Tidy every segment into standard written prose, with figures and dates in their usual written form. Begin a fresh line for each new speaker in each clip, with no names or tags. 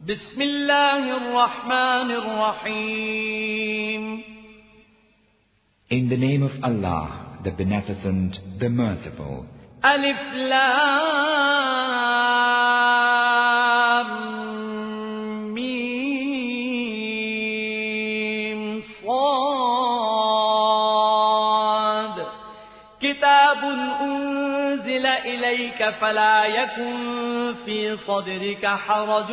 بسم الله الرحمن الرحيم.
In the name of Allah, the Beneficent, the Merciful.
ألف لام ميم صاد. كتاب أنزل إليك فلا يكن في صدرك حرج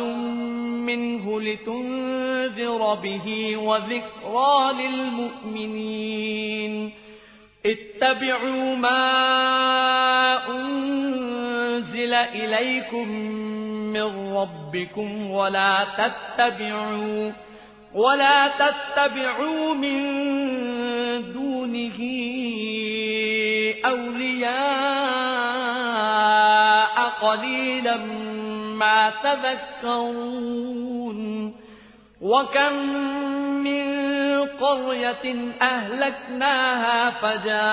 منه لتنذر به وذكرى للمؤمنين. اتبعوا ما أنزل إليكم من ربكم ولا تتبعوا من دونه أولياء قليلا ما تذكرون. وكم من قرية أهلكناها فجاءها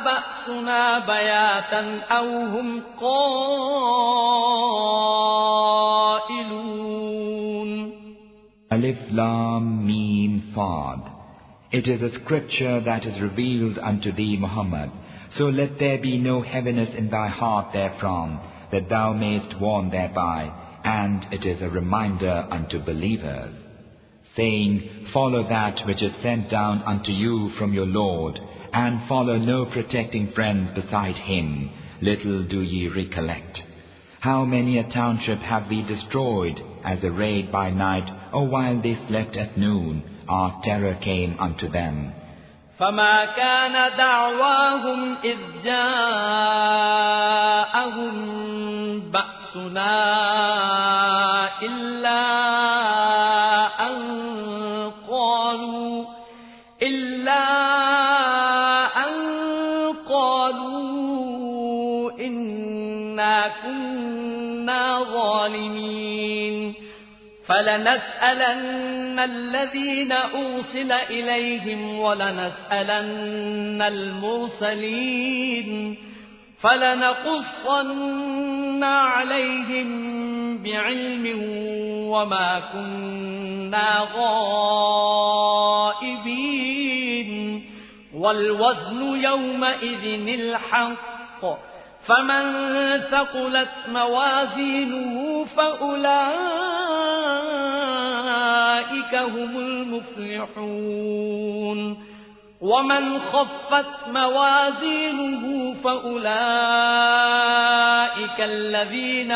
بأسنا بياتا أو هم قائلون.
Alif Lam Mim Sad. It is a scripture that is revealed unto thee, Muhammad. So let there be no heaviness in thy heart therefrom, that thou mayst warn thereby, and it is a reminder unto believers. Saying, follow that which is sent down unto you from your Lord, and follow no protecting friends beside him, little do ye recollect. How many a township have we destroyed as a raid by night, or while they slept at noon, our terror came unto them.
فما كان دعواهم إذ جاءهم بأسنا إلا أن قالوا إنا كنا ظالمين. فلنسألن الذين أرسل إليهم ولنسألن المرسلين. فلنقصن عليهم بعلم وما كنا غائبين. والوزن يومئذ الحق. فمن ثقلت موازينه فأولئك هم المفلحون. ومن خفت موازينه فأولئك الذين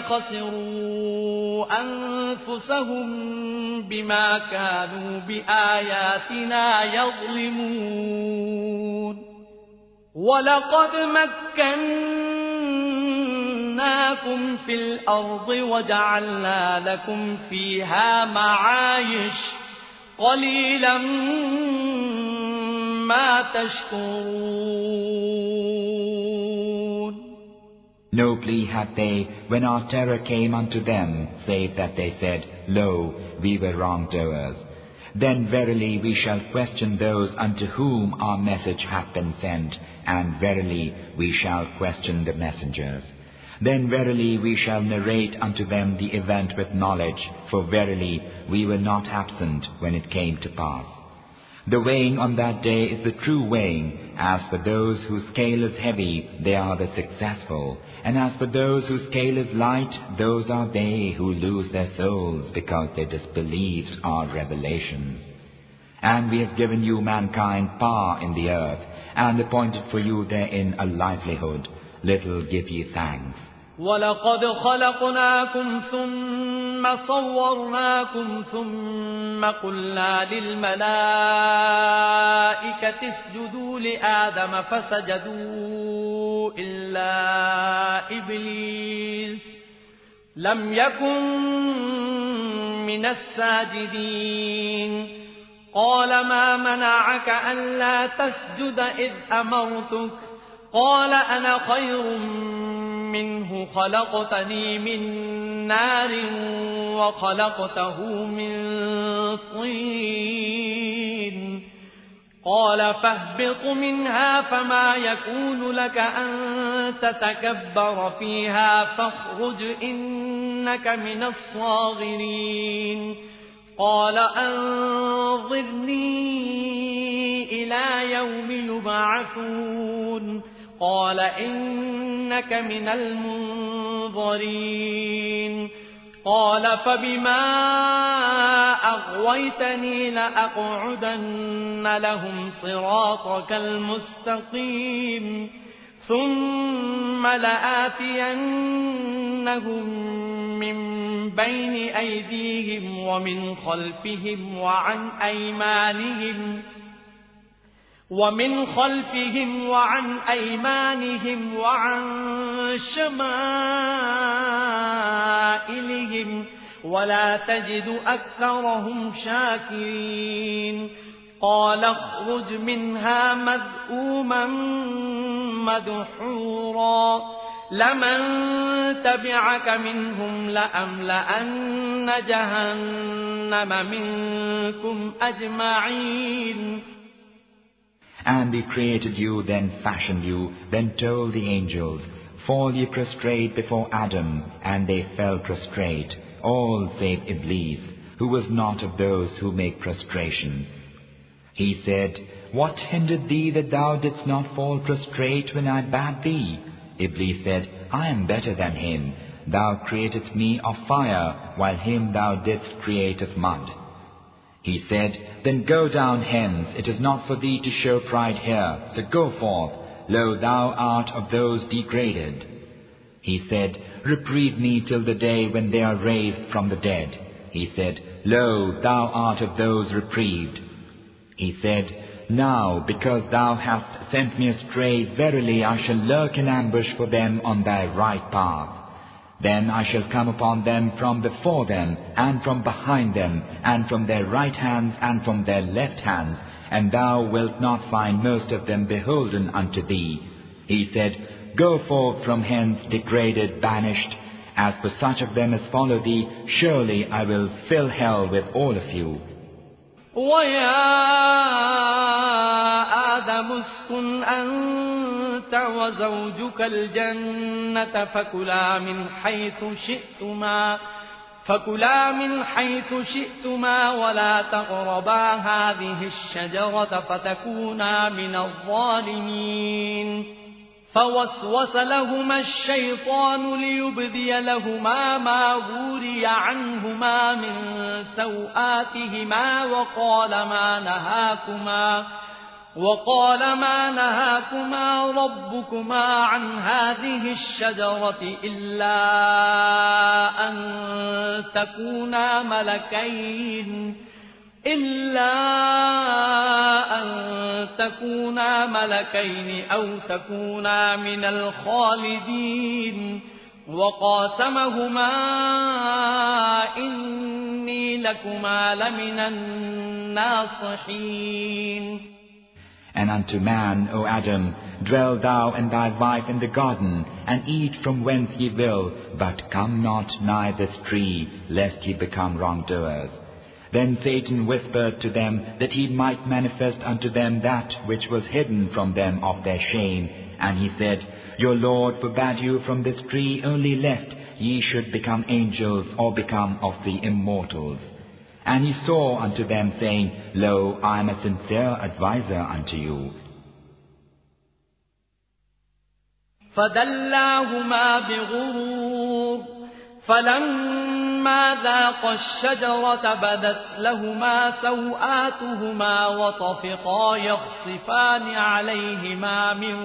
خسروا أنفسهم بما كانوا بآياتنا يظلمون. ولقد مكناكم في الأرض وجعلنا لكم فيها معايش قليلا ما تشكرون.
No plea had they when our terror came unto them, save that they said, Lo, we were wrongdoers. Then verily we shall question those unto whom our message hath been sent, and verily we shall question the messengers. Then verily we shall narrate unto them the event with knowledge, for verily we were not absent when it came to pass. The weighing on that day is the true weighing. As for those whose scale is heavy, they are the successful. And as for those whose scale is light, those are they who lose their souls because they disbelieved our revelations. And we have given you mankind power in the earth, and appointed for you therein a livelihood. Little give ye thanks.
وَلَقَدْ خَلَقْنَاكُمْ ثُمَّ صَوَّرْنَاكُمْ ثُمَّ قُلْنَا لِلْمَلَائِكَةِ اسْجُدُوا لِآدَمَ فَسَجَدُوا إِلَّا إِبْلِيسَ لَمْ يَكُنْ مِنَ السَّاجِدِينَ. قَالَ مَا مَنَعَكَ أَلَّا تَسْجُدَ إِذْ أَمَرْتُكَ؟ قَالَ أَنَا خَيْرٌ منه خلقتني من نار وخلقته من طين قال فاهبط منها فما يكون لك أن تتكبر فيها فاخرج إنك من الصاغرين قال أنظرني إلى يوم يبعثون قال إنك من المنظرين قال فبما أغويتني لأقعدن لهم صراطك المستقيم ثم لآتينهم من بين أيديهم ومن خلفهم وعن أيمانهم وعن شمائلهم ولا تجد أكثرهم شاكرين قال اخرج منها مذءوما مدحورا لمن تبعك منهم لأملأن جهنم منكم أجمعين.
And we created you, then fashioned you, then told the angels, fall ye prostrate before Adam, and they fell prostrate, all save Iblis, who was not of those who make prostration. He said, what hindered thee that thou didst not fall prostrate when I bade thee? Iblis said, I am better than him. Thou createdst me of fire, while him thou didst create of mud. He said, then go down hence, it is not for thee to show pride here, so go forth, lo, thou art of those degraded. He said, reprieve me till the day when they are raised from the dead. He said, lo, thou art of those reprieved. He said, now, because thou hast sent me astray, verily I shall lurk in ambush for them on thy right path. Then I shall come upon them from before them, and from behind them, and from their right hands, and from their left hands, and thou wilt not find most of them beholden unto thee. He said, go forth from hence, degraded, banished. As for such of them as follow thee, surely I will fill hell with all of you.
وَيَا آدَمُ اسْكُنْ أَنْتَ وَزَوْجُكَ الْجَنَّةَ فكلا من حيث شئتما ولا تقربا هذه الشجرة فتكونا من الظالمين فوسوس لهما الشيطان ليبدي لهما ما وري عنهما من سوآتهما وقال ما نهاكما ربكما عن هذه الشجرة إلا أن تكونا ملكين أو تكونا من الخالدين وقاسمهما إني لكما لمن الناصحين.
And unto man, O Adam, dwell thou and thy wife in the garden, and eat from whence ye will, but come not nigh this tree, lest ye become wrongdoers. Then Satan whispered to them that he might manifest unto them that which was hidden from them of their shame. And he said, your Lord forbade you from this tree only lest ye should become angels or become of the immortals. And he swore unto them, saying, lo, I am a sincere adviser unto you.
فدلاهما بغرور فلما ذاقا الشجرة بدت لهما سوآتهما وطفقا يخصفان عليهما من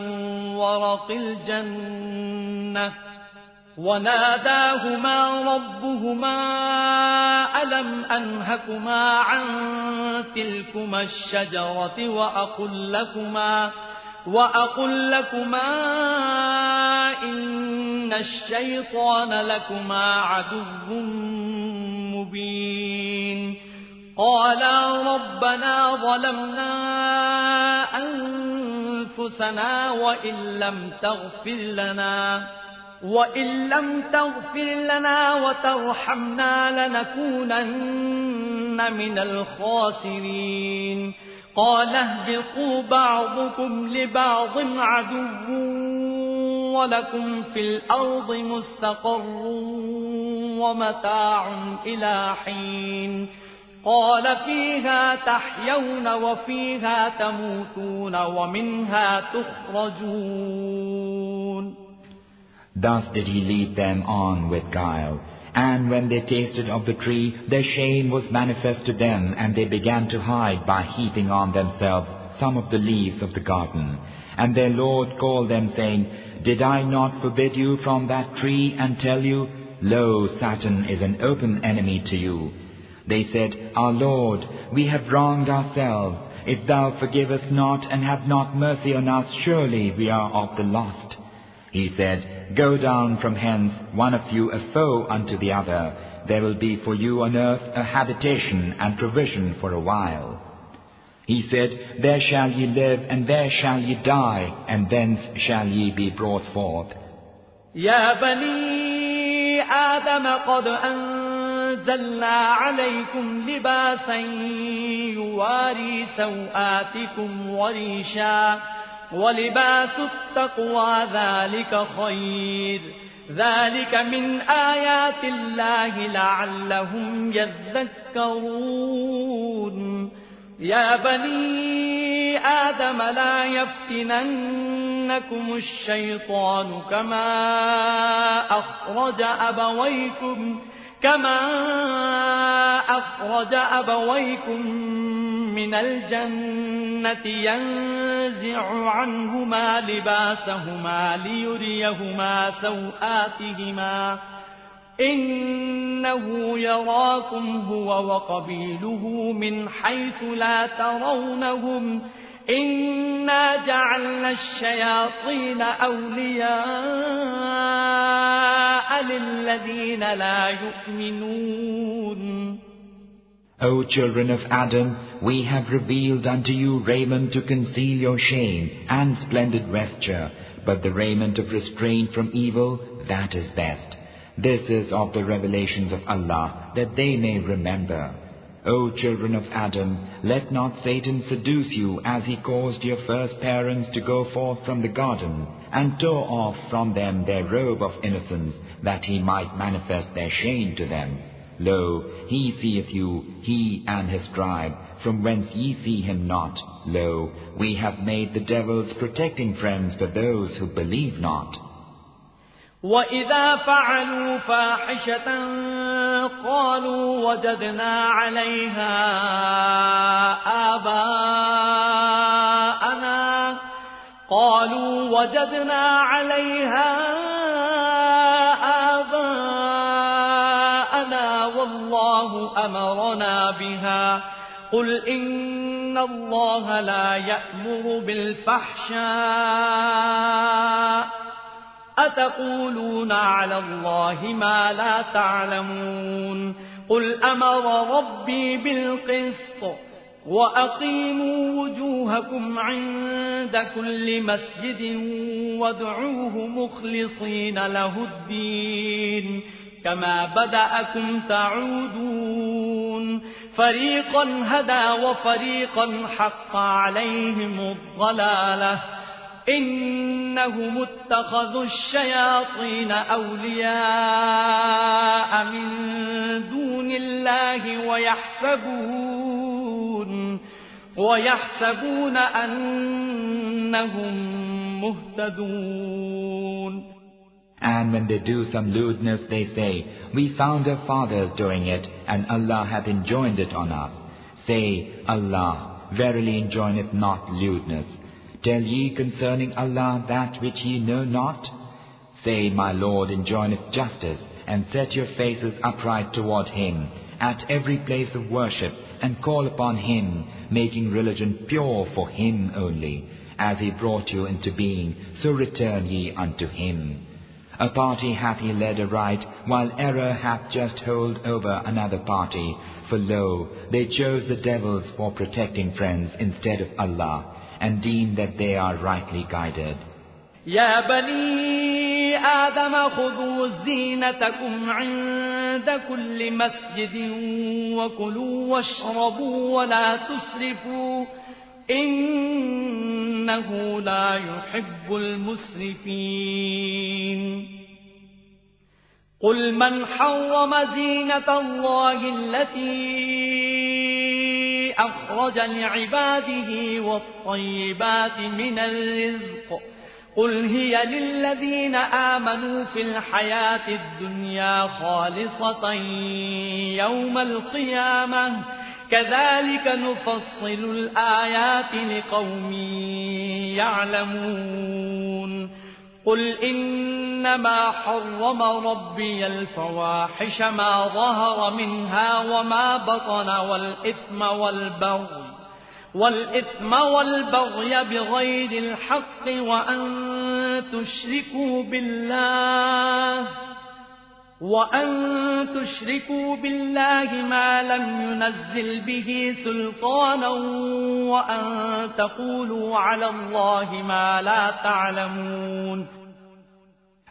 ورق الجنة وناداهما ربهما ألم أنهكما عن تلكما الشجرة وأقل لكما إن الشيطان لكما عدو مبين قالا ربنا ظلمنا أنفسنا وإن لم تغفر لنا وترحمنا لنكونن من الخاسرين قال اهبطوا بعضكم لبعض عدو ولكم في الأرض مستقر ومتاع إلى حين قال فيها تحيون وفيها تموتون ومنها تخرجون.
Thus did he lead them on with guile. And when they tasted of the tree, their shame was manifest to them, and they began to hide by heaping on themselves some of the leaves of the garden. And their Lord called them, saying, Did I not forbid you from that tree and tell you, Lo, Satan is an open enemy to you? They said, Our Lord, we have wronged ourselves. If thou forgive us not and have not mercy on us, surely we are of the lost. He said, Go down from hence, one of you a foe unto the other. There will be for you on earth a habitation and provision for a while. He said, There shall ye live, and there shall ye die, and thence shall ye be brought forth.
يا بني آدم قد أنزلنا عليكم لباسا يواري سوآتكم وريشا ولباس التقوى ذلك خير ذلك من آيات الله لعلهم يذكرون. يا بني آدم لا يفتننكم الشيطان كما أخرج أبويكم من الجنة ينزع عنهما لباسهما ليريهما سوآتهما إنه يراكم هو وقبيله من حيث لا ترونهم إنا جعلنا الشياطين أولياء للذين لا يؤمنون.
O children of Adam, we have revealed unto you raiment to conceal your shame and splendid vesture, but the raiment of restraint from evil, that is best. This is of the revelations of Allah, that they may remember. O children of Adam, let not Satan seduce you as he caused your first parents to go forth from the garden and tore off from them their robe of innocence, that he might manifest their shame to them. Lo, he seeth you, he and his tribe, from whence ye see him not. Lo, we have made the devils protecting friends for those who believe not.
وَإِذَا فَعَلُوا فَاحِشَةً قَالُوا وَجَدْنَا عَلَيْهَا آبَاءَنَا وَاللَّهُ أَمَرَنَا بِهَا قُلْ إِنَّ اللَّهَ لَا يَأْمُرُ بِالْفَحْشَاءِ أتقولون على الله ما لا تعلمون. قل أمر ربي بالقسط وأقيموا وجوهكم عند كل مسجد وادعوه مخلصين له الدين كما بدأكم تعودون. فريقا هدى وفريقا حق عليهم الضلالة إنهم اتخذوا الشياطين أولياء من دون الله ويحسبون أنهم مهتدون.
And when they do some lewdness, they say, We found our fathers doing it, and Allah hath enjoined it on us. Say, Allah verily enjoineth not lewdness. Tell ye concerning Allah that which ye know not? Say, My Lord enjoineth justice, and set your faces upright toward Him, at every place of worship, and call upon Him, making religion pure for Him only. As He brought you into being, so return ye unto Him. A party hath He led aright, while error hath just hold over another party. For lo, they chose the devils for protecting friends instead of Allah, and deem that they are rightly guided.
يا بني آدم خذوا زينتكم عند كل مسجد وكلوا واشربوا ولا تسرفوا إنه لا يحب المسرفين قل من حرم زينة الله التي أخرج لعباده والطيبات من الرزق قل هي للذين آمنوا في الحياة الدنيا خالصة يوم القيامة كذلك نفصل الآيات لقوم يعلمون قل إنما حرم ربي الفواحش ما ظهر منها وما بطن والإثم والبغي بغير الحق وأن تشركوا بالله ما لم ينزل به سلطانا وأن تقولوا على الله ما لا تعلمون.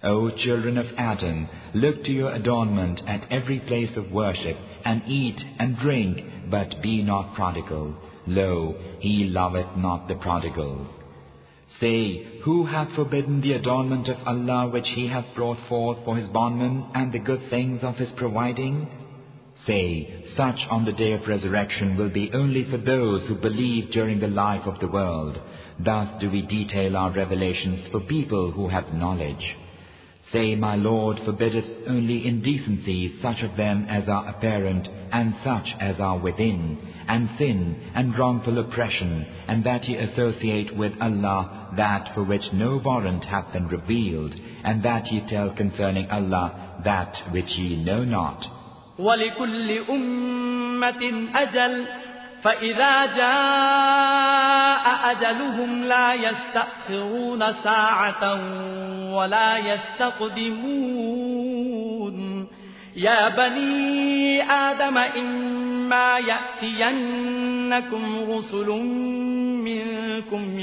O children of Adam, look to your adornment at every place of worship, and eat and drink, but be not prodigal. Lo, he loveth not the prodigals. Say, who hath forbidden the adornment of Allah which he hath brought forth for his bondmen and the good things of his providing? Say, such on the day of resurrection will be only for those who believe during the life of the world. Thus do we detail our revelations for people who have knowledge. Say, my Lord forbiddeth only indecencies, such of them as are apparent, and such as are within, and sin, and wrongful oppression, and that ye associate with Allah that for which no warrant hath been revealed, and that ye tell concerning Allah that which ye know not.
وَلِكُلِّ أُمَّةٍ أَجَلٌ فَإِذَا جَاءَ أَجَلُهُمْ لَا يَسْتَأْخِرُونَ سَاعَةً وَلَا يَسْتَقْدِمُونَ يَا بَنِي آدَمَ إِمَّا يَأْتِيَنَّكُمْ رُسُلٌ مِّنكُمْ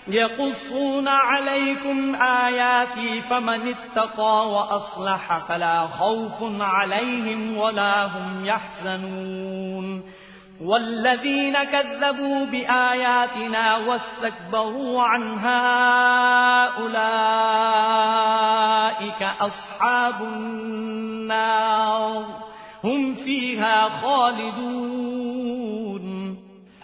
يقصون عليكم آياتي فمن اتقى وأصلح فلا خوف عليهم ولا هم يحزنون والذين كذبوا بآياتنا واستكبروا عنها أولئك أصحاب النار هم فيها خالدون.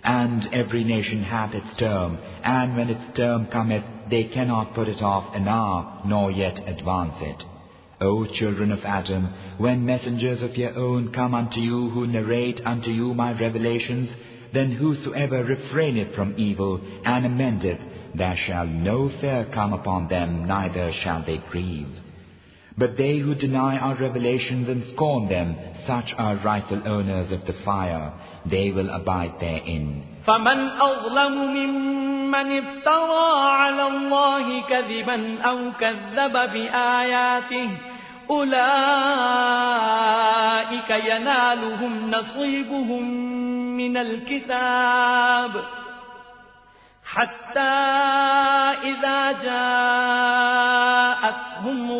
And every nation hath its term, and when its term cometh, they cannot put it off an hour, nor yet advance it. O children of Adam, when messengers of your own come unto you who narrate unto you my revelations, then whosoever refraineth from evil and amendeth, there shall no fear come upon them, neither shall they grieve. But they who deny our revelations and scorn them, such are rightful owners of the fire. They will abide therein.
فمن أظلم ممن افترى على الله كذبا أو كذب بآياته أولئك ينالهم نصيبهم من الكتاب حتى إذا جاءتهم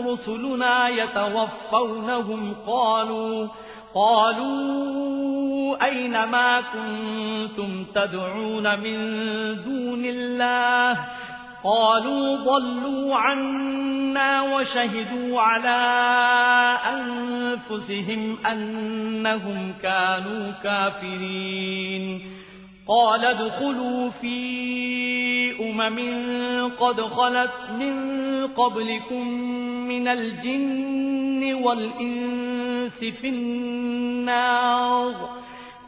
رسلنا يتوفونهم قالوا أين ما كنتم تدعون من دون الله قالوا ضلوا عنا وشهدوا على أنفسهم أنهم كانوا كافرين قال ادخلوا في قد خلت من قبلكم من الجن والإنس في النار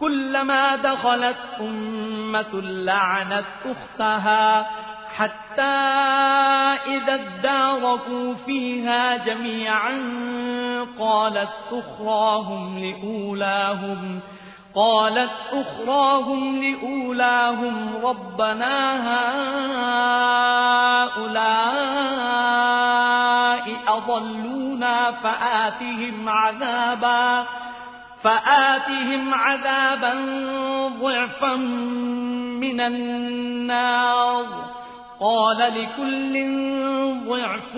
كلما دخلت أمة لعنت أختها حتى إذا اداركوا فيها جميعا قالت أخراهم لأولاهم ربنا هؤلاء أضلونا فآتهم عذابا ضعفا من النار قال لكل ضعف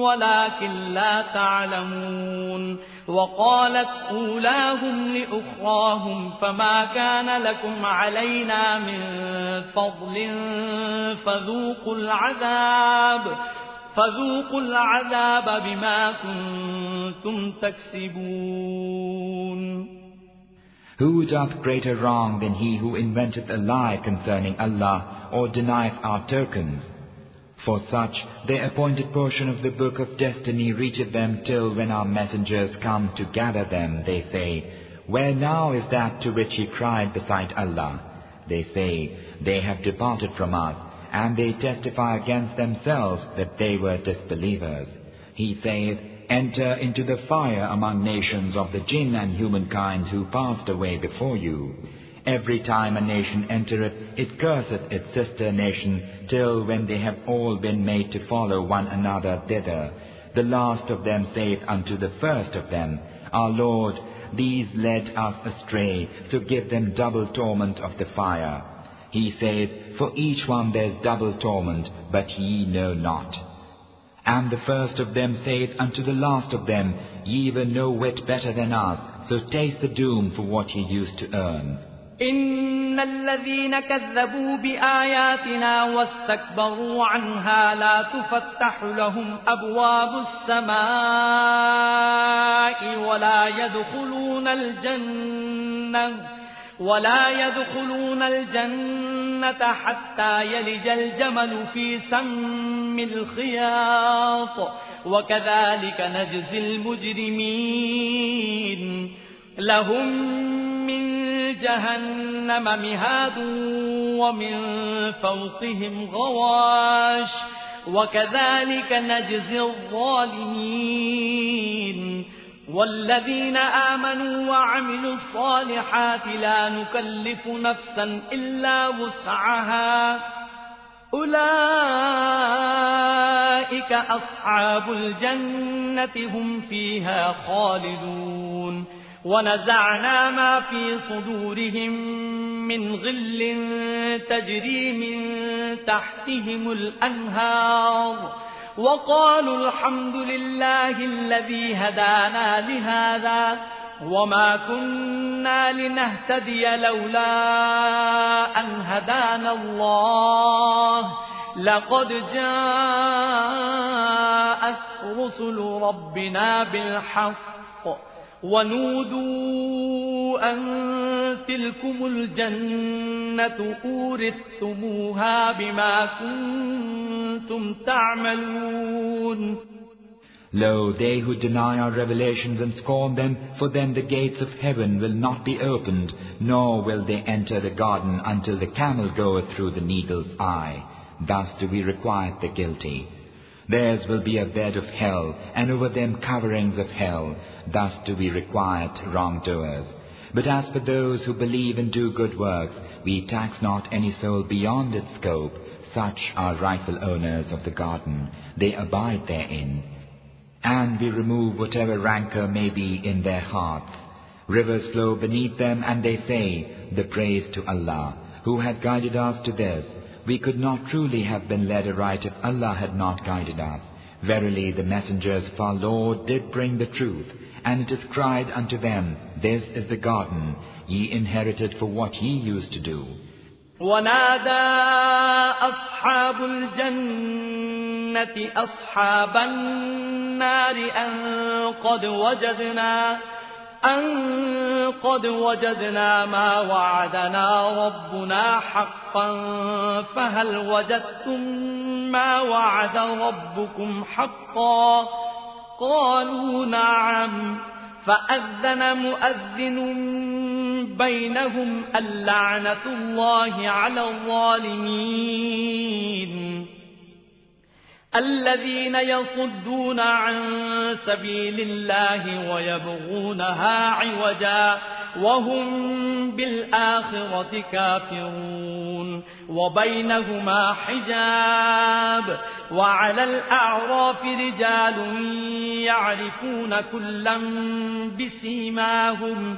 ولكن لا تعلمون وقالت أولاهم لأخراهم فما كان لكم علينا من فضل فذوقوا العذاب بما كنتم تكسبون.
Who doth greater wrong than he who inventeth a lie concerning Allah or denieth our tokens? For such, their appointed portion of the book of destiny reacheth them till when our messengers come to gather them, they say, Where now is that to which ye cried beside Allah? They say, They have departed from us, and they testify against themselves that they were disbelievers. He saith, Enter into the fire among nations of the jinn and humankind who passed away before you. Every time a nation entereth, it curseth its sister nation, till when they have all been made to follow one another thither. The last of them saith unto the first of them, Our Lord, these led us astray, so give them double torment of the fire. He saith, For each one there is double torment, but ye know not. And the first of them saith unto the last of them, Ye were no whit better than us, so taste the doom for what ye used to earn.
إن الذين كذبوا بآياتنا واستكبروا عنها لا تفتح لهم أبواب السماء ولا يدخلون الجنة حتى يلج الجمل في سم الخياط وكذلك نجزي المجرمين. لهم من جهنم مهاد ومن فوقهم غواش وكذلك نجزي الظالمين. والذين آمنوا وعملوا الصالحات لا نكلف نفسا إلا وسعها أولئك أصحاب الجنة هم فيها خالدون. ونزعنا ما في صدورهم من غل تجري من تحتهم الأنهار وقالوا الحمد لله الذي هدانا لهذا وما كنا لنهتدي لولا أن هدانا الله لقد جاءت رسل ربنا بالحق ونودوا أن تلكم الجنة أورثتموها بما كنتم تعملون.
Lo, they who deny our revelations and scorn them, for them the gates of heaven will not be opened, nor will they enter the garden until the camel goeth through the needle's eye. Thus do we requite the guilty. Theirs will be a bed of hell, and over them coverings of hell. Thus do we requite wrongdoers. But as for those who believe and do good works, we tax not any soul beyond its scope. Such are rightful owners of the garden. They abide therein. And we remove whatever rancor may be in their hearts. Rivers flow beneath them, and they say, The praise to Allah, who had guided us to this. We could not truly have been led aright if Allah had not guided us. Verily the messengers of our Lord did bring the truth, and it is cried unto them, This is the garden, ye inherited for what ye used to do.
ونادى أصحاب الجنة أصحاب النار أن قد وجدنا ما وعدنا ربنا حقا فهل وجدتم ما وعد ربكم حقا قالوا نعم فأذن مؤذن بينهم اللعنة الله على الظالمين. الذين يصدون عن سبيل الله ويبغونها عوجا وهم بالآخرة كافرون وبينهما حجاب. وعلى الأعراف رجال يعرفون كلا بسيماهم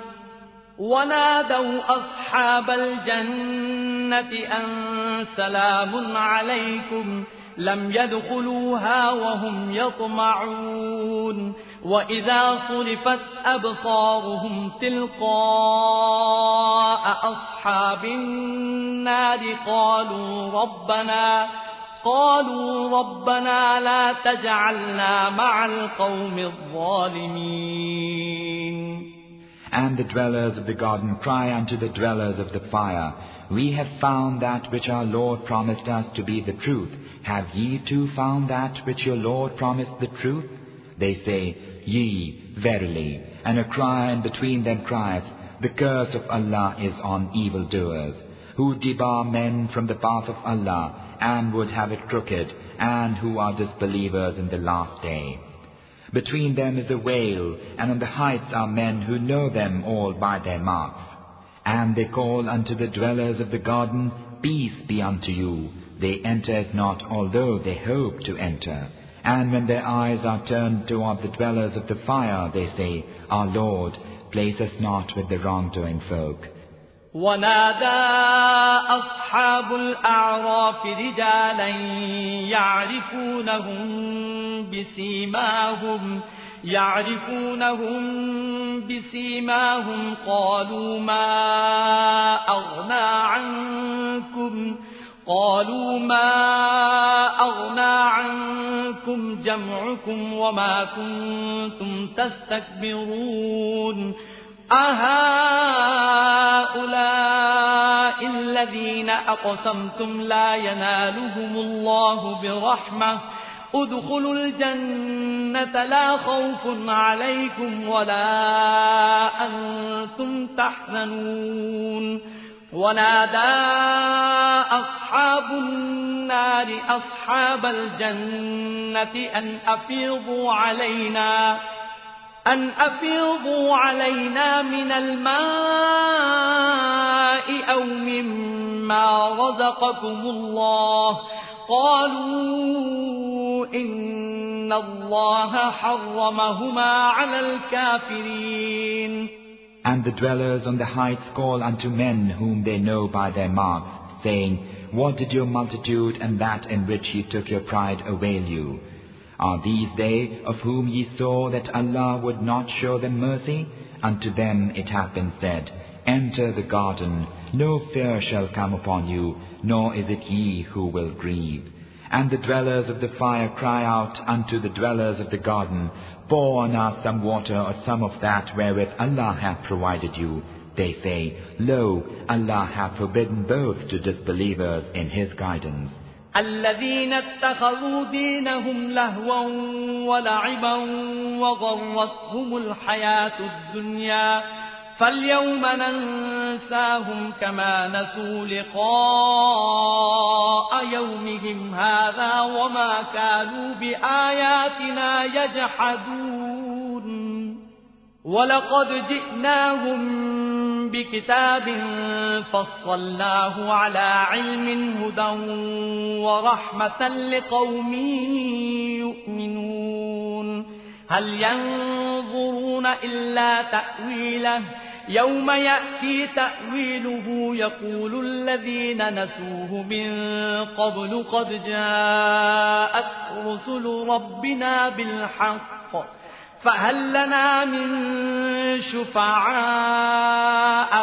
ونادوا أصحاب الجنة أن سلام عليكم لم يدخلوها وهم يطمعون وإذا صرفت أبصارهم تلقاء أصحاب النار قالوا ربنا لا تجعلنا مع القوم الظالمين.
And the dwellers of the garden cry unto the dwellers of the fire, We have found that which our Lord promised us to be the truth. Have ye too found that which your Lord promised the truth? They say, Yea, verily. And a cry in between them crieth, The curse of Allah is on evildoers, who debar men from the path of Allah, and would have it crooked, and who are disbelievers in the last day. Between them is a veil, and on the heights are men who know them all by their marks. And they call unto the dwellers of the garden, Peace be unto you. They enter it not, although they hope to enter. And when their eyes are turned toward the dwellers of the fire, they say, Our Lord, place us not with the wrongdoing folk.
ونادى أصحاب الأعراف رجالا يعرفونهم بسيماهم قالوا ما أغنى عنكم جمعكم وما كنتم تستكبرون أهؤلاء الذين أقسمتم لا ينالهم الله برحمة ادخلوا الجنة لا خوف عليكم ولا أنتم تحزنون. ونادى أصحاب النار أصحاب الجنة أن أفيضوا علينا من الماء أو مما رزقكم الله قالوا إن الله حرمهما على الكافرين.
And the dwellers on the heights call unto men whom they know by their marks, saying, What did your multitude and that in which ye took your pride avail you? Are these they of whom ye saw that Allah would not show them mercy? Unto them it hath been said, Enter the garden, no fear shall come upon you, nor is it ye who will grieve. And the dwellers of the fire cry out unto the dwellers of the garden, Pour on us some water or some of that wherewith Allah hath provided you. They say, Lo, Allah hath forbidden both to disbelievers in His guidance.
الذين اتخذوا دينهم لهوا ولعبا وغرتهم الحياة الدنيا فاليوم ننساهم كما نسوا لقاء يومهم هذا وما كانوا بآياتنا يجحدون. ولقد جئناهم بكتاب فصلناه على علم هدى ورحمة لقوم يؤمنون. هل ينظرون إلا تأويله يوم يأتي تأويله يقول الذين نسوه من قبل قد جاءت رسل ربنا بالحق فهل لنا من شفعاء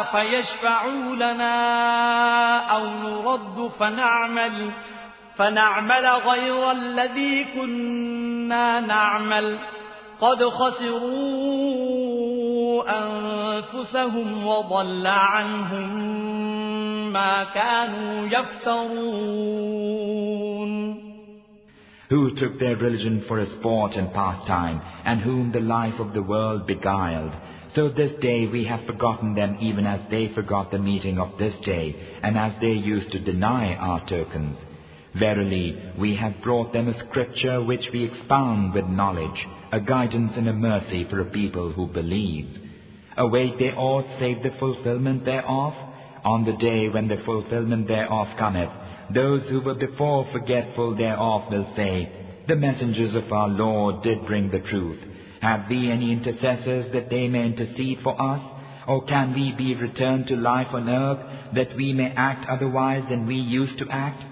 فيشفعوا لنا أو نرد فنعمل غير الذي كنا نعمل قد خسروا أنفسهم وضل عنهم ما كانوا يفترون.
Who took their religion for a sport and pastime, and whom the life of the world beguiled. So this day we have forgotten them even as they forgot the meeting of this day, and as they used to deny our tokens. Verily, we have brought them a scripture which we expound with knowledge, a guidance and a mercy for a people who believe. Await they aught save the fulfillment thereof? On the day when the fulfillment thereof cometh, those who were before forgetful thereof will say, The messengers of our Lord did bring the truth. Have we any intercessors that they may intercede for us? Or can we be returned to life on earth that we may act otherwise than we used to act?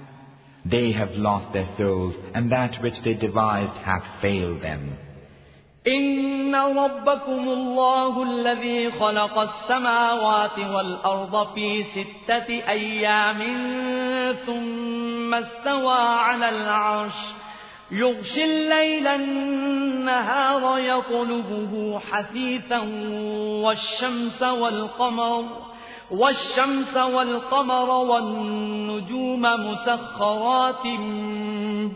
They have lost their souls, and that which they devised hath failed them.
إن ربكم الله الذي خلق السماوات والأرض في 6 أيام ثم استوى على العرش يغشي الليل النهار يطلبه حثيثا والشمس والقمر والنجوم مسخرات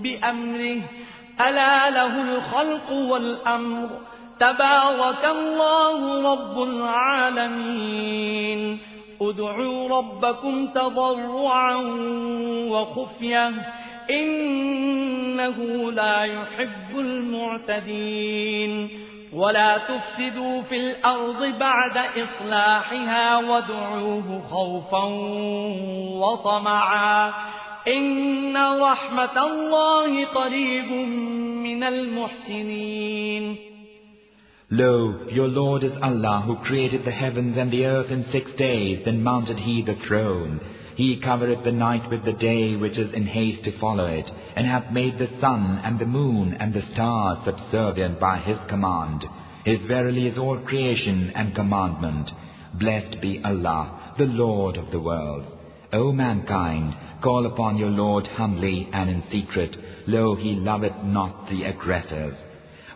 بأمره ألا له الخلق والأمر تبارك الله رب العالمين ادعوا ربكم تضرعا وخفية إنه لا يحب المعتدين ولا تفسدوا في الأرض بعد إصلاحها وادعوه خوفا وطمعا إن رحمة الله قريب من المحسنين.
Lo, your Lord is Allah, who created the heavens and the earth in 6 days, then mounted He the throne. He covereth the night with the day which is in haste to follow it, and hath made the sun and the moon and the stars subservient by His command. His verily is all creation and commandment. Blessed be Allah, the Lord of the worlds. O mankind, call upon your Lord humbly and in secret. Lo, He loveth not the aggressors.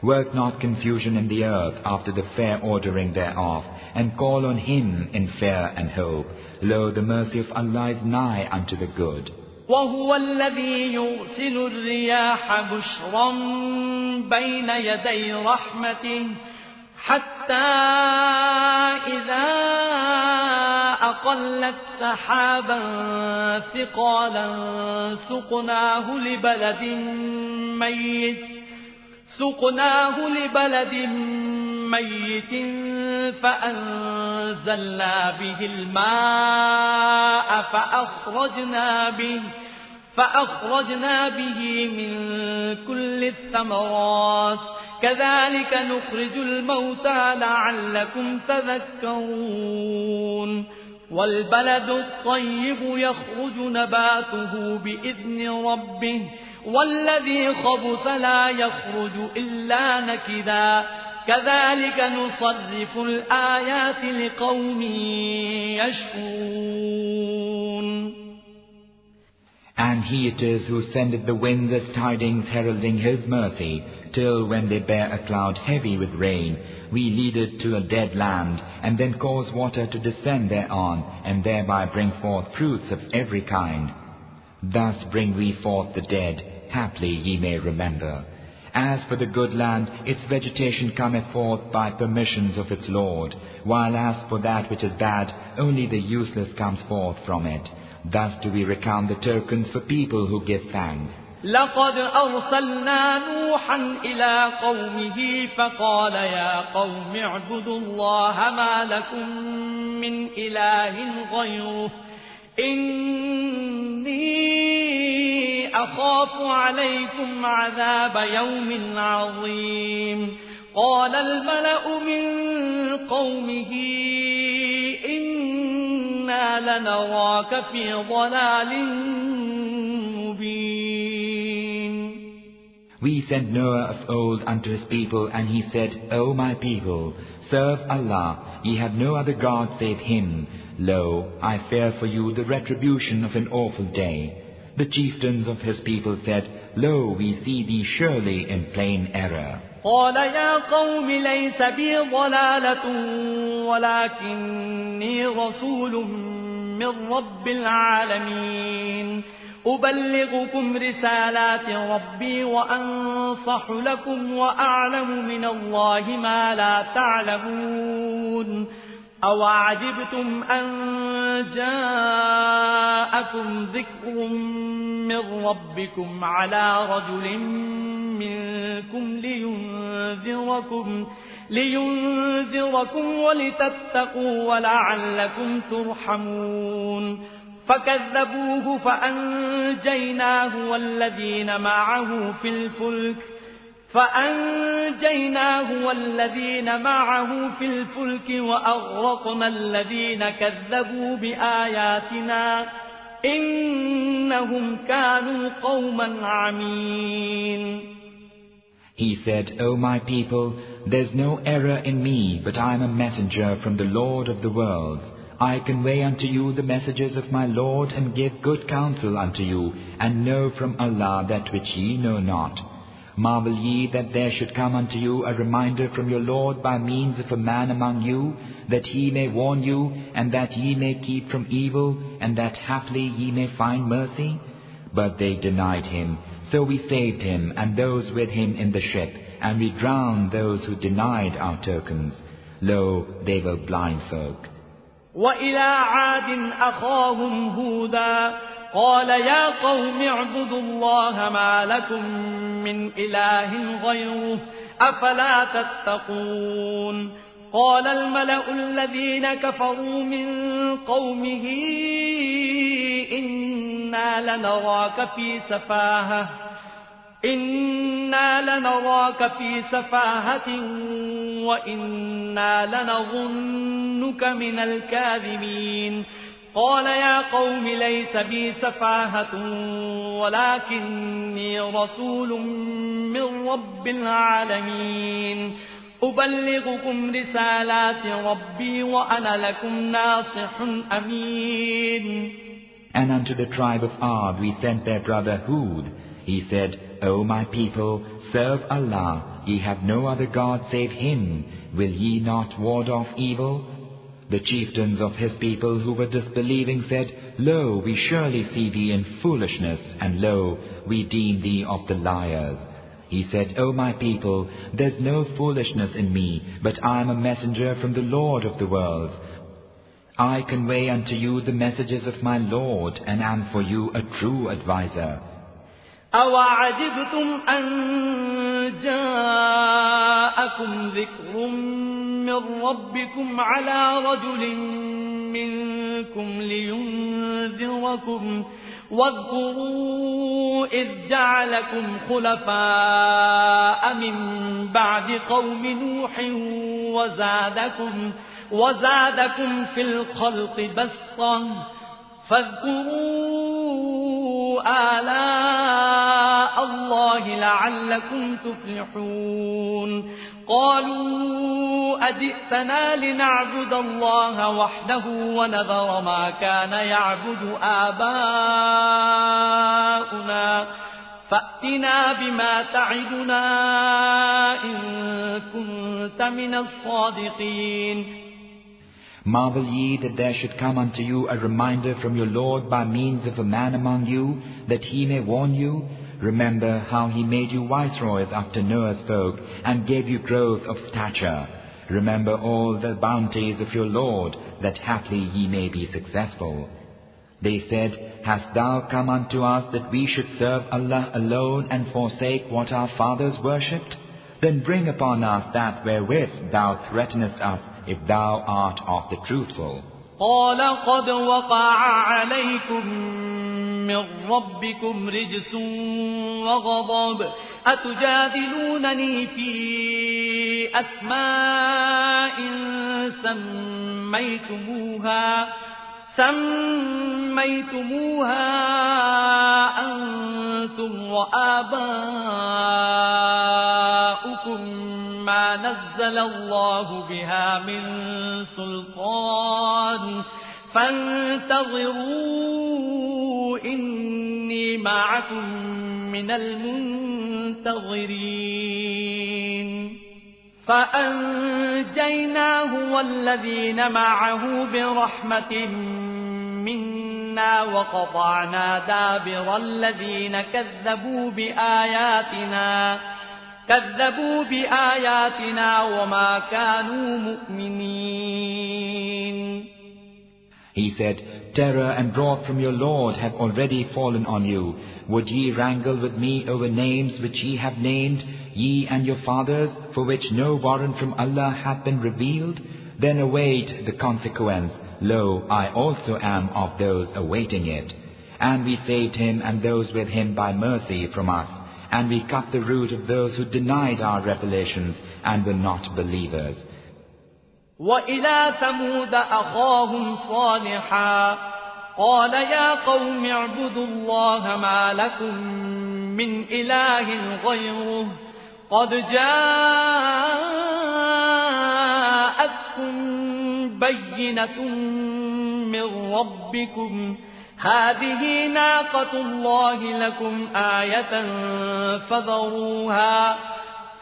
Work not confusion in the earth after the fair ordering thereof, and call on Him in fear and hope. Lo, the mercy of Allah is nigh unto the good.
وهو الذي يرسل الرياح بشرا بين يدي رحمته حتى إذا أقلت سحابا ثقالا سقناه لبلد ميت فأنزلنا به الماء فأخرجنا به من كل الثمرات كذلك نخرج الموتى لعلكم تذكرون والبلد الطيب يخرج نباته بإذن ربه والذي خبث لا يخرج إلا نكدا كذلك نصرف الآيات لقوم يشكرون.
And He it is who sendeth the winds as tidings heralding His mercy, till when they bear a cloud heavy with rain, we lead it to a dead land, and then cause water to descend thereon, and thereby bring forth fruits of every kind. Thus bring we forth the dead, haply ye may remember. As for the good land, its vegetation cometh forth by permissions of its Lord, while as for that which is bad, only the useless comes forth from it. Thus do we recount the tokens for people who give thanks.
لقد أرسلنا نوحا إلى قومه فقال يا قوم اعبدوا الله ما لكم من إله غيره إني أخاف عليكم عذاب يوم عظيم قال الملأ من قومه إنا لنراك في ضلال مبين.
We sent Noah of old unto his people, and he said, O my people, serve Allah, ye have no other God save Him. Lo, I fear for you the retribution of an awful day. The chieftains of his people said, Lo, we see thee surely in plain error.
قال يا قوم ليس بي ضلالة ولكني رسول من رب العالمين أبلغكم رسالات ربي وأنصح لكم وأعلم من الله ما لا تعلمون أوعجبتم أن جاءكم ذكر من ربكم على رجل منكم لينذركم ولتتقوا ولعلكم ترحمون فكذبوه فأنجيناه والذين معه في الفلك فأنجيناه والذين معه في الفلك وأغرقنا الذين كذبوا بآياتنا إنهم كانوا قوما عمين.
He said, O my people, there's no error in me, but I am a messenger from the Lord of the worlds. I convey unto you the messages of my Lord and give good counsel unto you, and know from Allah that which ye know not. Marvel ye that there should come unto you a reminder from your Lord by means of a man among you, that he may warn you, and that ye may keep from evil, and that haply ye may find mercy? But they denied him. So we saved him and those with him in the ship, and we drowned those who denied our tokens. Lo, they were blind folk.
وإلى عاد أخاهم هودا قال يا قوم اعبدوا الله ما لكم من إله غيره أفلا تتقون. قال الملأ الذين كفروا من قومه إنا لنراك في سفاهة وإنا لنظنك من الكاذبين. قال يا قوم ليس بي سفاهة ولكني رسول من رب العالمين أبلغكم رسالات ربي وأنا لكم ناصح أمين.
And unto the tribe of Ad we sent their brother Hud. He said, O my people, serve Allah. Ye have no other God save Him. Will ye not ward off evil? The chieftains of his people who were disbelieving said, Lo, we surely see thee in foolishness, and lo, we deem thee of the liars. He said, O my people, there's no foolishness in me, but I am a messenger from the Lord of the worlds. I convey unto you the messages of my Lord, and am for you a true adviser.
أَوَعَجِبْتُمْ أَنْ جَاءَكُمْ ذِكْرٌ مِّنْ رَبِّكُمْ عَلَى رَجُلٍ مِّنْكُمْ لِيُنْذِرَكُمْ واذكروا إذ جعلكم خلفاء من بعد قوم نوح وزادكم في الخلق بسطة فاذكروا آلاء الله لعلكم تفلحون. قالوا أجئتنا لنعبد الله وحده ونذر ما كان يعبد آباؤنا فأتنا بما تعدنا إن كنت من الصادقين.
Marvel ye that there should come unto you a reminder from your Lord by means of a man among you, that he may warn you? Remember how he made you viceroys after Noah's folk, and gave you growth of stature. Remember all the bounties of your Lord, that haply ye may be successful. They said, Hast thou come unto us that we should serve Allah alone and forsake what our fathers worshipped? Then bring upon us that wherewith thou threatenest us, if thou art of the truthful.
قال قد وقع عليكم من ربكم رجس وغضب أتجادلونني في أسماء سميتموها أنتم وآباؤكم ما نزل الله بها من سلطان فانتظروا إني معكم من المنتظرين. فأنجيناه والذين معه برحمة منا وقطعنا دابر الذين كذبوا بآياتنا وما كانوا مؤمنين.
He said, Terror and drought from your Lord have already fallen on you. Would ye wrangle with me over names which ye have named, ye and your fathers, for which no warrant from Allah hath been revealed? Then await the consequence. Lo, I also am of those awaiting it. And we saved him and those with him by mercy from us, and we cut the root of those who denied our revelations and were not believers.
وإلى ثمود أخاهم صالحا قال يا قوم اعبدوا الله ما لكم من إله غيره قد جاءتكم بينة من ربكم هذه ناقة الله لكم آية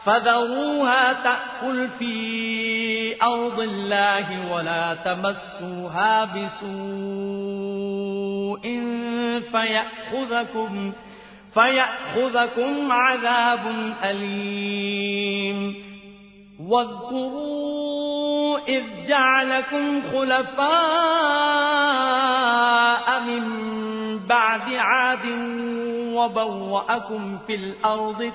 فذروها تأكل في أرض الله ولا تمسوها بسوء فيأخذكم عذاب أليم واذكروا إذ جعلكم خلفاء من بعد عاد وبوأكم في الأرض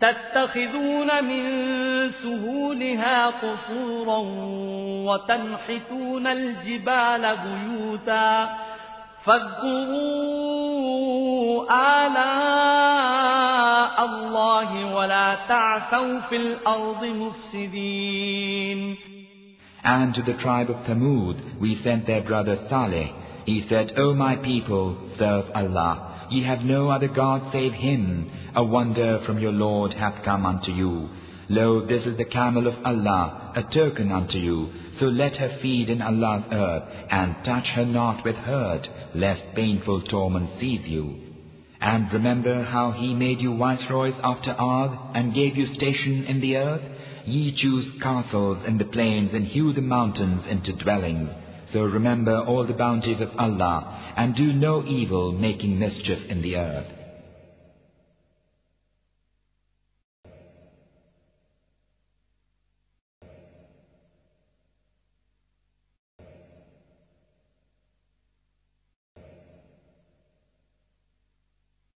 تتخذون من سهولها قصورا وتنحتون الجبال بيوتا فاذكروا آلاء الله ولا تعثوا في الأرض مفسدين.
And to the tribe of Thamud we sent their brother Saleh. He said, O my people, serve Allah. Ye have no other God save Him. A wonder from your Lord hath come unto you. Lo, this is the camel of Allah, a token unto you. So let her feed in Allah's earth, and touch her not with hurt, lest painful torment seize you. And remember how He made you viceroys after Ad, and gave you station in the earth? Ye choose castles in the plains, and hew the mountains into dwellings. So remember all the bounties of Allah, and do no evil, making mischief in the earth.